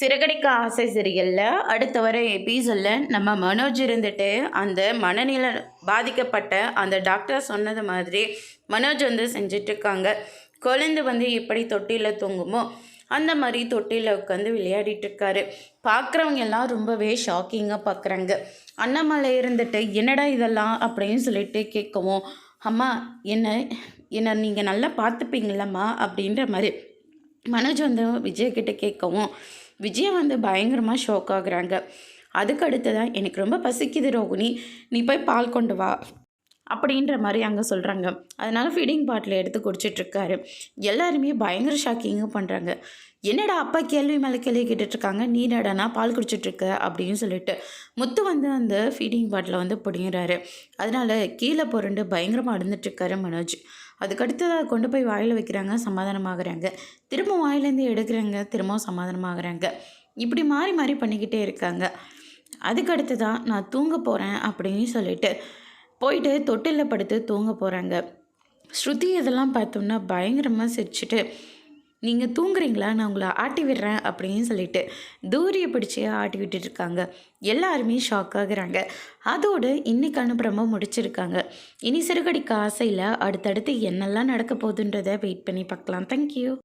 சிறகடிக்க ஆசை சீரியலில் அடுத்த வர எபிசோடில் நம்ம மனோஜ் இருந்துட்டு அந்த மனநிலை பாதிக்கப்பட்ட அந்த டாக்டர் சொன்னது மாதிரி மனோஜ் வந்து செஞ்சிட்ருக்காங்க. குழந்தை வந்து எப்படி தொட்டியில் தூங்குமோ அந்த மாதிரி தொட்டியில் உட்காந்து விளையாடிட்டுருக்காரு. பார்க்குறவங்க எல்லாம் ரொம்பவே ஷாக்கிங்காக பார்க்குறாங்க. அண்ணாமலை இருந்துட்டு என்னடா இதெல்லாம் அப்படின்னு சொல்லிட்டு கேட்கவும், அம்மா என்ன நீங்கள் நல்லா பார்த்துப்பீங்களம்மா அப்படின்ற மாதிரி மனோஜ் வந்து விஜய்கிட்ட கேட்கவும், விஜய் வந்து பயங்கரமாக ஷோக் ஆகுறாங்க. அதுக்கு அடுத்து தான் எனக்கு ரொம்ப பசிக்குது ரோகிணி, நீ போய் பால் கொண்டு வா அப்படின்ற மாதிரி அங்கே சொல்கிறாங்க. அதனால் ஃபீடிங் பாட்டில் எடுத்து குடிச்சிட்ருக்காரு. எல்லாருமே பயங்கர ஷாக்கிங்காக பண்ணுறாங்க. என்னடா அப்பா கேள்வி மேலே கேள்வி கேட்டுட்ருக்காங்க, நீ நடனா பால் குடிச்சிட்ருக்க அப்படின்னு சொல்லிட்டு முத்து வந்து அந்த ஃபீடிங் பாட்டில் வந்து பிடிங்கிறாரு. அதனால் கீழே புரண்டு பயங்கரமாக அழுந்துட்டுருக்காரு மனோஜ். அதுக்கடுத்ததாக கொண்டு போய் வாயில் வைக்கிறாங்க, சமாதானமாகறாங்க. திரும்ப வாயிலேருந்து எடுக்கிறாங்க, திரும்பவும் சமாதானமாகறாங்க. இப்படி மாறி மாறி பண்ணிக்கிட்டே இருக்காங்க. அதுக்கடுத்து தான் நான் தூங்க போகிறேன் அப்படின்னு சொல்லிட்டு போயிட்டு தொட்டிலில் படுத்து தூங்க போகிறாங்க. ஸ்ருதி இதெல்லாம் பார்த்தோன்னா பயங்கரமாக சிரிச்சுட்டு, நீங்கள் தூங்குறீங்களா, நான் உங்களை ஆட்டி விடுறேன் அப்படின்னு சொல்லிட்டு தூரியை பிடிச்சி ஆட்டி விட்டுட்ருக்காங்க. எல்லாருமே ஷாக் ஆகுறாங்க. அதோடு இன்றைக்கான ப்ரமோ முடிச்சிருக்காங்க. இனி சிறுகடிக்க ஆசையில் அடுத்தடுத்து என்னெல்லாம் நடக்க போகுதுன்றதை வெயிட் பண்ணி பார்க்கலாம். தேங்க்யூ.